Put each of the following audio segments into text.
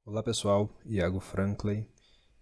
Olá pessoal, Iago Franklin,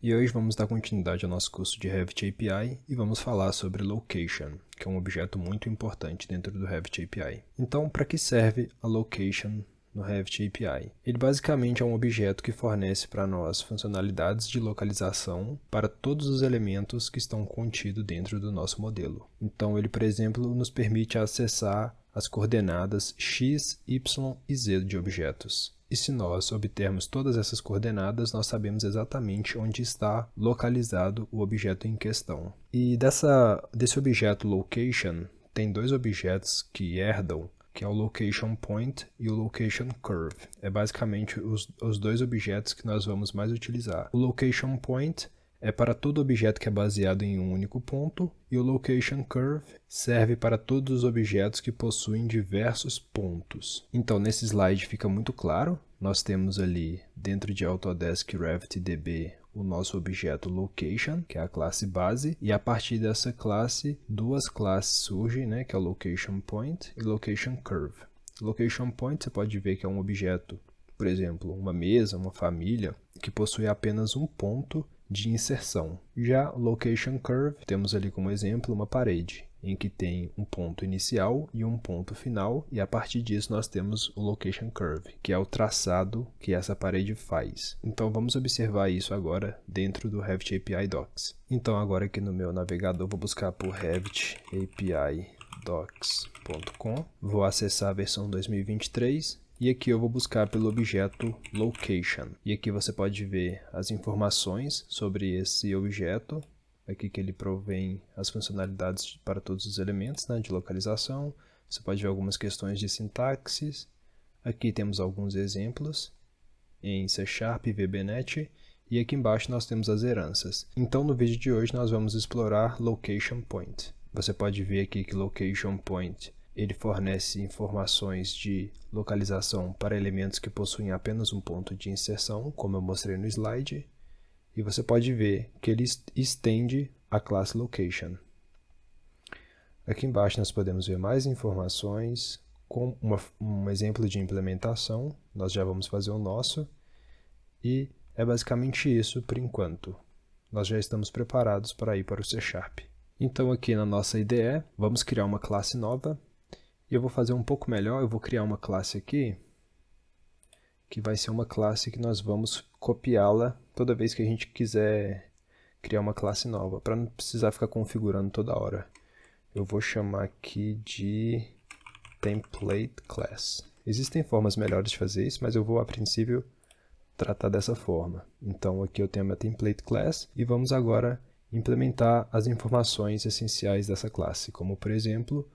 e hoje vamos dar continuidade ao nosso curso de Revit API e vamos falar sobre Location, que é um objeto muito importante dentro do Revit API. Então, para que serve a Location no Revit API? Ele basicamente é um objeto que fornece para nós funcionalidades de localização para todos os elementos que estão contidos dentro do nosso modelo. Então, ele, por exemplo, nos permite acessar as coordenadas x, y e z de objetos. E se nós obtermos todas essas coordenadas, nós sabemos exatamente onde está localizado o objeto em questão. E desse objeto location, tem dois objetos que herdam, que é o location point e o location curve. É basicamente os dois objetos que nós vamos mais utilizar. O location point é para todo objeto que é baseado em um único ponto, e o Location Curve serve para todos os objetos que possuem diversos pontos. Então, nesse slide fica muito claro, nós temos ali, dentro de Autodesk Revit DB, o nosso objeto Location, que é a classe base, e a partir dessa classe, duas classes surgem, né, que é o Location Point e Location Curve. Location Point, você pode ver que é um objeto, por exemplo, uma mesa, uma família, que possui apenas um ponto de inserção. Já o Location Curve, temos ali como exemplo uma parede, em que tem um ponto inicial e um ponto final, e a partir disso nós temos o Location Curve, que é o traçado que essa parede faz. Então vamos observar isso agora dentro do Revit API Docs. Então agora aqui no meu navegador vou buscar por Revit API docs.com, vou acessar a versão 2023, e aqui eu vou buscar pelo objeto Location. E aqui você pode ver as informações sobre esse objeto. Aqui que ele provém as funcionalidades para todos os elementos, né, de localização. Você pode ver algumas questões de sintaxe. Aqui temos alguns exemplos em C# e VBNet. E aqui embaixo nós temos as heranças. Então no vídeo de hoje nós vamos explorar Location Point. Você pode ver aqui que Location Point ele fornece informações de localização para elementos que possuem apenas um ponto de inserção, como eu mostrei no slide, e você pode ver que ele estende a classe Location. Aqui embaixo nós podemos ver mais informações, com um exemplo de implementação, nós já vamos fazer o nosso, e é basicamente isso por enquanto. Nós já estamos preparados para ir para o C#. Então aqui na nossa IDE, vamos criar uma classe nova. E eu vou fazer um pouco melhor, eu vou criar uma classe aqui, que vai ser uma classe que nós vamos copiá-la toda vez que a gente quiser criar uma classe nova, para não precisar ficar configurando toda hora. Eu vou chamar aqui de Template Class. Existem formas melhores de fazer isso, mas eu vou a princípio tratar dessa forma. Então aqui eu tenho a minha Template Class e vamos agora implementar as informações essenciais dessa classe, como por exemplo,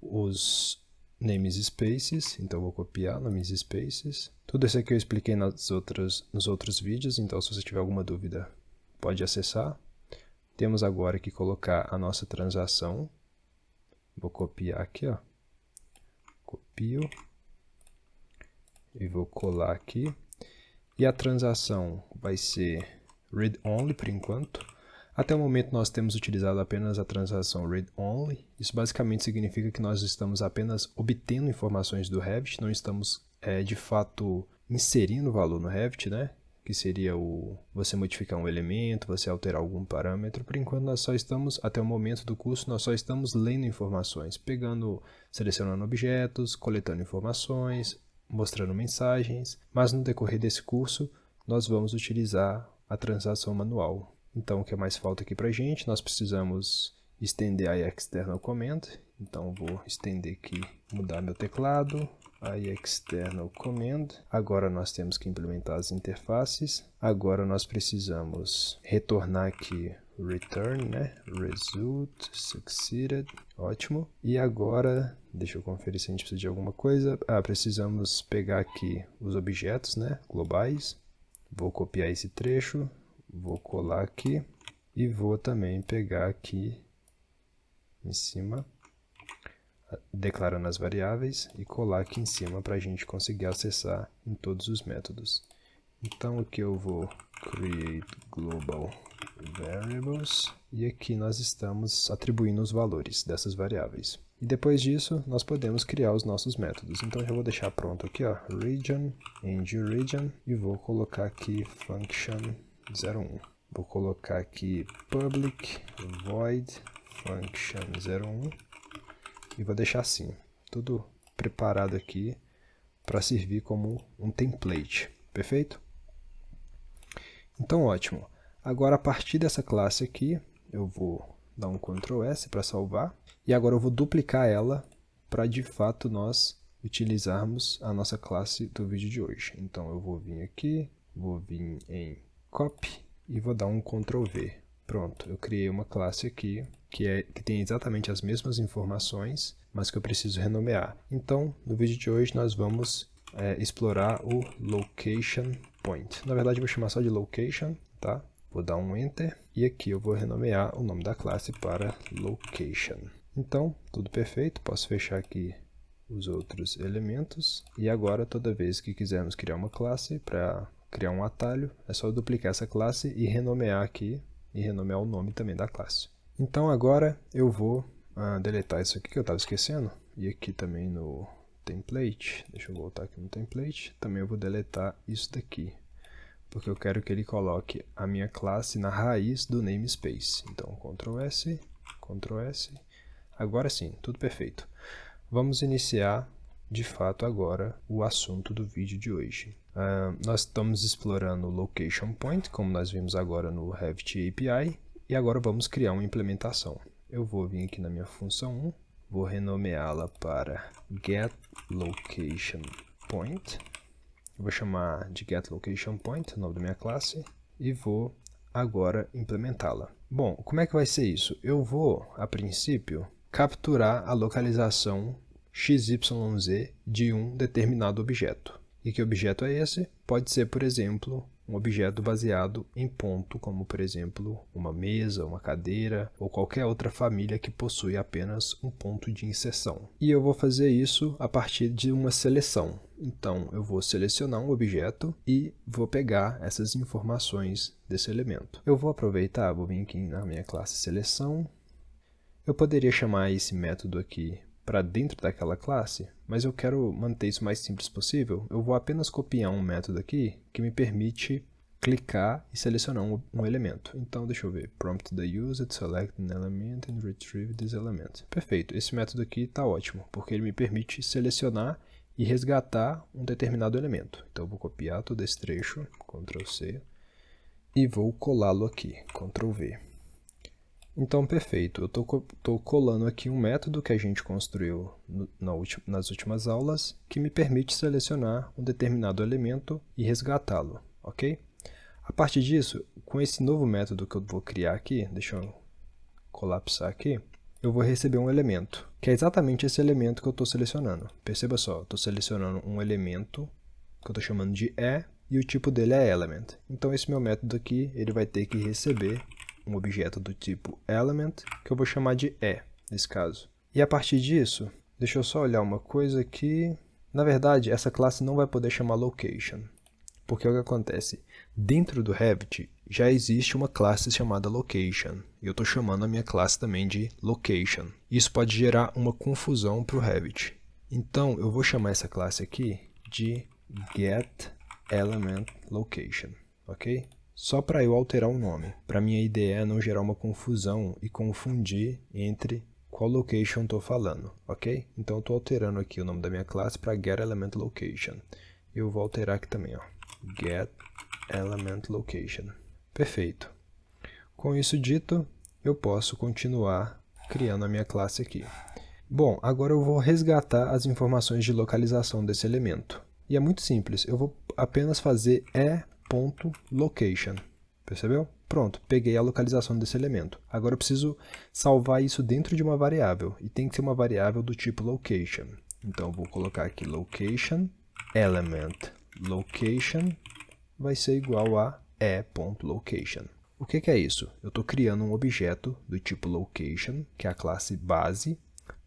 os namespaces, então eu vou copiar namespaces. Tudo isso aqui eu expliquei nos outros vídeos, então se você tiver alguma dúvida, pode acessar. Temos agora que colocar a nossa transação. Vou copiar aqui, ó. Copio. E vou colar aqui. E a transação vai ser read-only por enquanto. Até o momento nós temos utilizado apenas a transação read-only. Isso basicamente significa que nós estamos apenas obtendo informações do Revit, não estamos de fato inserindo valor no Revit, né? Que seria você modificar um elemento, você alterar algum parâmetro. Por enquanto nós só estamos, até o momento do curso, nós só estamos lendo informações, selecionando objetos, coletando informações, mostrando mensagens, mas no decorrer desse curso nós vamos utilizar a transação manual. Então, o que mais falta aqui para a gente? Nós precisamos estender a external command. Então, vou estender aqui, mudar meu teclado, a external command. Agora nós temos que implementar as interfaces. Agora nós precisamos retornar aqui return, né? Result succeeded. Ótimo. E agora, deixa eu conferir se a gente precisa de alguma coisa. Precisamos pegar aqui os objetos, né? Globais. Vou copiar esse trecho. Vou colar aqui e vou também pegar aqui em cima, declarando as variáveis e colar aqui em cima para a gente conseguir acessar em todos os métodos. Então aqui eu vou create global variables e aqui nós estamos atribuindo os valores dessas variáveis. E depois disso, nós podemos criar os nossos métodos. Então, eu já vou deixar pronto aqui, ó, region, end-region, e vou colocar aqui function 01. Vou colocar aqui public void function 01 e vou deixar assim, tudo preparado aqui para servir como um template, perfeito? Então, ótimo. Agora, a partir dessa classe aqui, eu vou dar um Ctrl S para salvar. E agora eu vou duplicar ela para, de fato, nós utilizarmos a nossa classe do vídeo de hoje. Então, eu vou vir aqui, vou vir em Copy e vou dar um Ctrl V. Pronto, eu criei uma classe aqui que tem exatamente as mesmas informações, mas que eu preciso renomear. Então, no vídeo de hoje, nós vamos explorar o Location Point. Na verdade, eu vou chamar só de Location, tá? Vou dar um Enter e aqui eu vou renomear o nome da classe para Location. Então, tudo perfeito, posso fechar aqui os outros elementos. E agora, toda vez que quisermos criar uma classe, para criar um atalho, é só duplicar essa classe e renomear aqui, e renomear o nome também da classe. Então, agora eu vou deletar isso aqui que eu estava esquecendo. E aqui também no template, deixa eu voltar aqui no template, também eu vou deletar isso daqui, porque eu quero que ele coloque a minha classe na raiz do namespace. Então, Ctrl S, Ctrl S. Agora sim, tudo perfeito. Vamos iniciar, de fato, agora o assunto do vídeo de hoje. Nós estamos explorando o Location Point, como nós vimos agora no Revit API, e agora vamos criar uma implementação. Eu vou vir aqui na minha função 1, vou renomeá-la para getLocationPoint. Eu vou chamar de getLocationPoint, o nome da minha classe, e vou agora implementá-la. Bom, como é que vai ser isso? Eu vou, a princípio, capturar a localização XYZ de um determinado objeto. E que objeto é esse? Pode ser, por exemplo, um objeto baseado em ponto, como, por exemplo, uma mesa, uma cadeira ou qualquer outra família que possui apenas um ponto de inserção. E eu vou fazer isso a partir de uma seleção. Então, eu vou selecionar um objeto e vou pegar essas informações desse elemento. Eu vou aproveitar, vou vir aqui na minha classe seleção. Eu poderia chamar esse método aqui para dentro daquela classe, mas eu quero manter isso o mais simples possível. Eu vou apenas copiar um método aqui que me permite clicar e selecionar um elemento. Então, deixa eu ver. Prompt the user to select an element and retrieve this element. Perfeito. Esse método aqui está ótimo, porque ele me permite selecionar e resgatar um determinado elemento. Então, eu vou copiar todo esse trecho, Ctrl C, e vou colá-lo aqui, Ctrl V. Então, perfeito. Eu estou colando aqui um método que a gente construiu nas últimas aulas, que me permite selecionar um determinado elemento e resgatá-lo, ok? A partir disso, com esse novo método que eu vou criar aqui, deixa eu colapsar aqui, eu vou receber um elemento, que é exatamente esse elemento que eu estou selecionando. Perceba só, estou selecionando um elemento que eu estou chamando de e o tipo dele é element. Então, esse meu método aqui, ele vai ter que receber um objeto do tipo element, que eu vou chamar de nesse caso. E a partir disso, deixa eu só olhar uma coisa aqui. Na verdade, essa classe não vai poder chamar location, porque o que acontece? Dentro do Revit já existe uma classe chamada location, e eu estou chamando a minha classe também de location. Isso pode gerar uma confusão para o Revit. Então, eu vou chamar essa classe aqui de getElementLocation, ok? Só para eu alterar o nome. Para mim a ideia é não gerar uma confusão e confundir entre qual location estou falando, ok? Então eu estou alterando aqui o nome da minha classe para getElementLocation. Eu vou alterar aqui também, ó, getElementLocation. Perfeito. Com isso dito, eu posso continuar criando a minha classe aqui. Bom, agora eu vou resgatar as informações de localização desse elemento. E é muito simples, eu vou apenas fazer .location, percebeu? Pronto, peguei a localização desse elemento. Agora eu preciso salvar isso dentro de uma variável, e tem que ser uma variável do tipo location. Então eu vou colocar aqui location, element location, vai ser igual a e.location. O que é isso? Eu estou criando um objeto do tipo location, que é a classe base,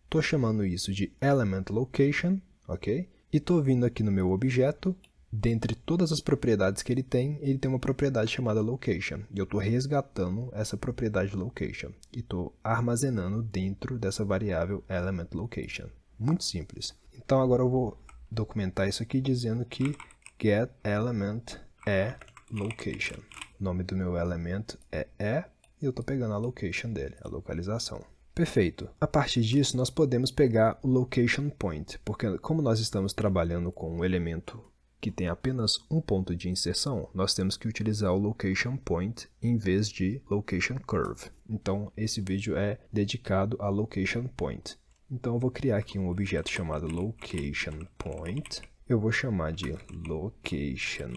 estou chamando isso de element location, ok? E estou vindo aqui no meu objeto dentre todas as propriedades que ele tem uma propriedade chamada location. E eu estou resgatando essa propriedade location e estou armazenando dentro dessa variável element location. Muito simples. Então agora eu vou documentar isso aqui dizendo que get element é location. O nome do meu elemento é e eu estou pegando a location dele, a localização. Perfeito. A partir disso, nós podemos pegar o location point, porque como nós estamos trabalhando com um elemento que tem apenas um ponto de inserção, nós temos que utilizar o location point em vez de location curve. Então, esse vídeo é dedicado a location point. Então, eu vou criar aqui um objeto chamado location point. Eu vou chamar de location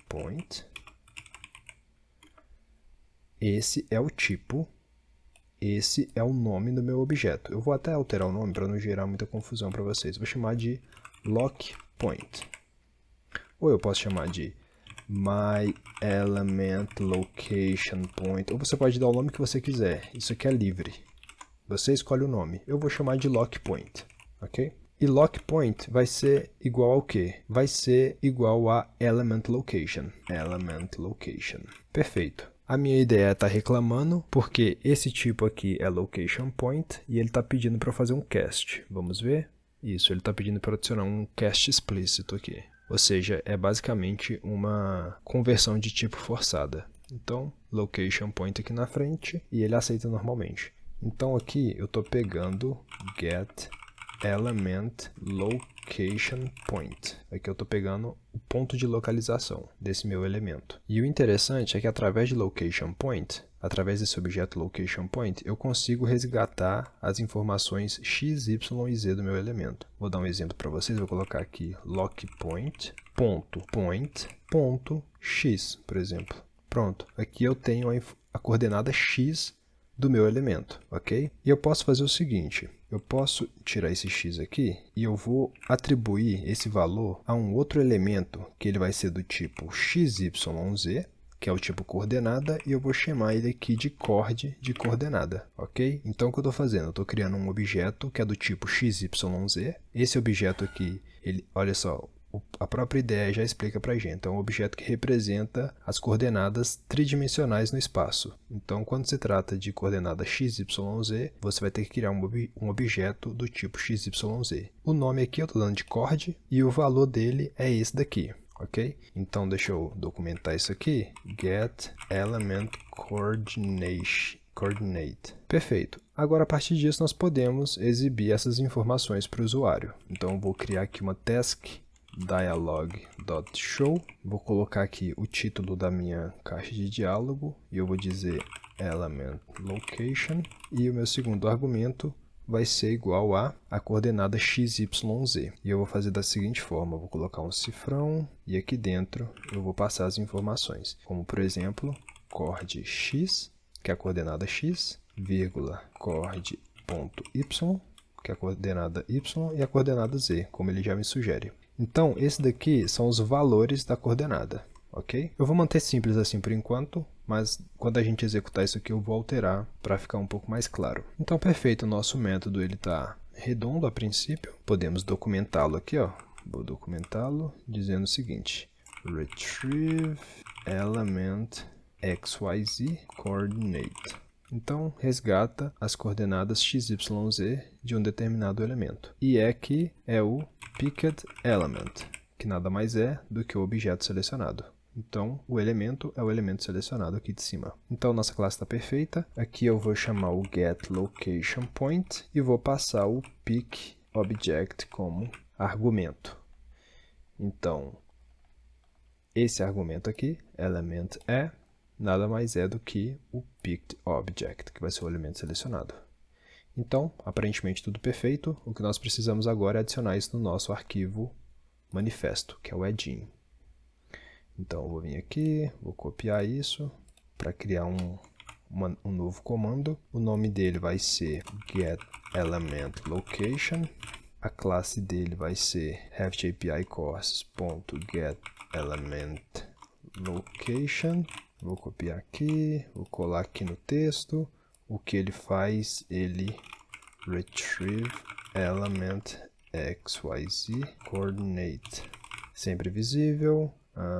point. Esse é o tipo. Esse é o nome do meu objeto. Eu vou até alterar o nome para não gerar muita confusão para vocês. Vou chamar de lockPoint. Ou eu posso chamar de myElementLocationPoint. Ou você pode dar o nome que você quiser. Isso aqui é livre. Você escolhe o nome. Eu vou chamar de lockPoint. Ok? E lockPoint vai ser igual ao quê? Vai ser igual a elementLocation. ElementLocation. Perfeito. A minha ideia é estar reclamando porque esse tipo aqui é location point e ele está pedindo para eu fazer um cast. Vamos ver? Isso, ele está pedindo para adicionar um cast explícito aqui. Ou seja, é basicamente uma conversão de tipo forçada. Então, location point aqui na frente e ele aceita normalmente. Então aqui eu estou pegando get element location point. Aqui eu estou pegando o ponto de localização desse meu elemento. E o interessante é que através de location point, através desse objeto location point, eu consigo resgatar as informações x, y e z do meu elemento. Vou dar um exemplo para vocês, vou colocar aqui lockPoint, ponto, x, por exemplo. Pronto, aqui eu tenho a coordenada x do meu elemento, ok? E eu posso fazer o seguinte, eu posso tirar esse x aqui e eu vou atribuir esse valor a um outro elemento que ele vai ser do tipo xyz, que é o tipo coordenada, e eu vou chamar ele aqui de cord de coordenada, ok? Então o que eu estou fazendo? Eu estou criando um objeto que é do tipo xyz. Esse objeto aqui, olha só, a própria ideia já explica para a gente. É um objeto que representa as coordenadas tridimensionais no espaço. Então, quando se trata de coordenada x, y, z, você vai ter que criar um objeto do tipo x, y, z. O nome aqui eu estou dando de cord e o valor dele é esse daqui. Ok? Então, deixa eu documentar isso aqui. Get element coordinate. Perfeito. Agora, a partir disso, nós podemos exibir essas informações para o usuário. Então, eu vou criar aqui uma task dialog.show. Vou colocar aqui o título da minha caixa de diálogo e eu vou dizer element location. E o meu segundo argumento vai ser igual a coordenada xyz. E eu vou fazer da seguinte forma, eu vou colocar um cifrão e aqui dentro eu vou passar as informações, como por exemplo, cord x, que é a coordenada x, vírgula cord.y, que é a coordenada y, e a coordenada z, como ele já me sugere. Então, esse daqui são os valores da coordenada, ok? Eu vou manter simples assim por enquanto, mas quando a gente executar isso aqui eu vou alterar para ficar um pouco mais claro. Então, perfeito, o nosso método está redondo a princípio. Podemos documentá-lo aqui, ó. Vou documentá-lo dizendo o seguinte, retrieve element xyz coordinate. Então, resgata as coordenadas x, y, z de um determinado elemento. E aqui é o picked element, que nada mais é do que o objeto selecionado. Então, o elemento é o elemento selecionado aqui de cima. Então, nossa classe está perfeita. Aqui eu vou chamar o getLocationPoint e vou passar o pickObject como argumento. Então, esse argumento aqui, element é, nada mais é do que o pickObject, que vai ser o elemento selecionado. Então, aparentemente tudo perfeito. O que nós precisamos agora é adicionar isso no nosso arquivo manifesto, que é o edin. Então, eu vou vir aqui, vou copiar isso para criar um novo comando. O nome dele vai ser getElementLocation. A classe dele vai ser ReftAPICourses.getElementLocation. Vou copiar aqui, vou colar aqui no texto. O que ele faz? Ele retrieve element xyz coordinate. sempre visível.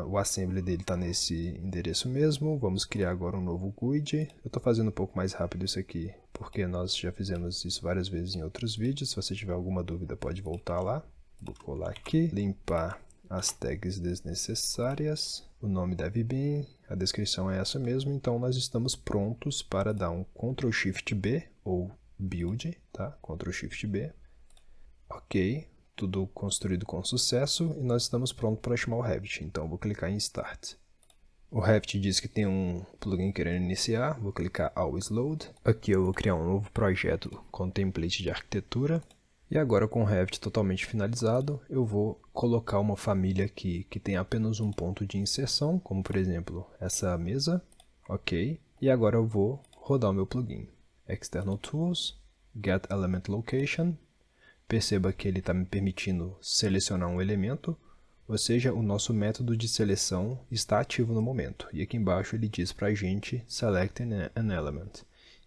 O assembly dele está nesse endereço mesmo. Vamos criar agora um novo GUID. Eu estou fazendo um pouco mais rápido isso aqui, porque nós já fizemos isso várias vezes em outros vídeos. Se você tiver alguma dúvida, pode voltar lá. Vou colar aqui, limpar as tags desnecessárias. O nome deve vir, a descrição é essa mesmo. Então nós estamos prontos para dar um Ctrl Shift B ou build, tá? Ctrl Shift B. Ok. Tudo construído com sucesso e nós estamos prontos para chamar o Revit. Então vou clicar em Start. O Revit diz que tem um plugin querendo iniciar, vou clicar Always Load. Aqui eu vou criar um novo projeto com template de arquitetura. E agora com o Revit totalmente finalizado, eu vou colocar uma família aqui que tem apenas um ponto de inserção, como por exemplo essa mesa. Ok. E agora eu vou rodar o meu plugin. External Tools, Get Element Location. Perceba que ele está me permitindo selecionar um elemento, ou seja, o nosso método de seleção está ativo no momento. E aqui embaixo ele diz para a gente Select an Element.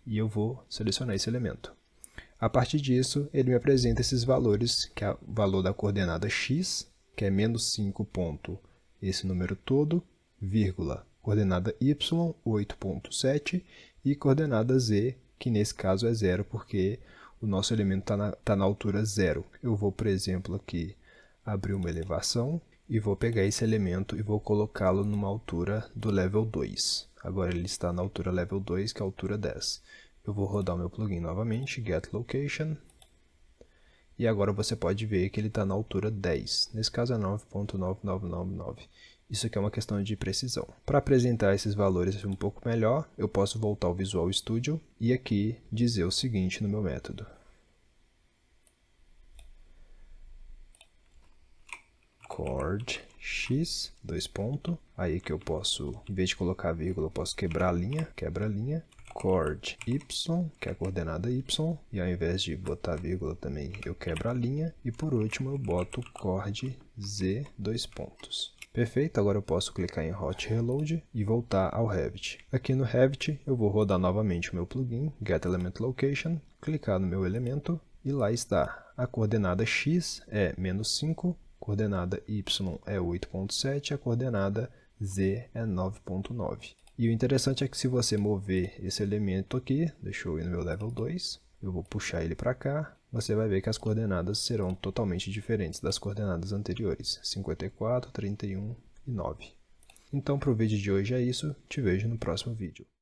E eu vou selecionar esse elemento. A partir disso, ele me apresenta esses valores, que é o valor da coordenada x, que é menos 5 ponto, esse número todo, vírgula, coordenada y, 8.7, e coordenada z, que nesse caso é 0, porque o nosso elemento está na altura 0. Eu vou, por exemplo, aqui abrir uma elevação e vou pegar esse elemento e vou colocá-lo numa altura do level 2. Agora ele está na altura level 2, que é a altura 10. Eu vou rodar o meu plugin novamente, Get Location. E agora você pode ver que ele está na altura 10. Nesse caso é 9.9999. Isso aqui é uma questão de precisão. Para apresentar esses valores um pouco melhor, eu posso voltar ao Visual Studio e aqui dizer o seguinte no meu método. Chord x, dois pontos. Aí que eu posso, em vez de colocar vírgula, eu posso quebrar a linha, quebra a linha. Chord y, que é a coordenada y, e ao invés de botar vírgula também, eu quebro a linha. E por último eu boto chord z, dois pontos. Perfeito, agora eu posso clicar em Hot Reload e voltar ao Revit. Aqui no Revit eu vou rodar novamente o meu plugin, Get Element Location, clicar no meu elemento e lá está. A coordenada x é menos 5, coordenada y é 8.7, a coordenada z é 9.9. E o interessante é que se você mover esse elemento aqui, deixa eu ir no meu level 2, eu vou puxar ele para cá, você vai ver que as coordenadas serão totalmente diferentes das coordenadas anteriores, 54, 31 e 9. Então para o vídeo de hoje é isso, te vejo no próximo vídeo.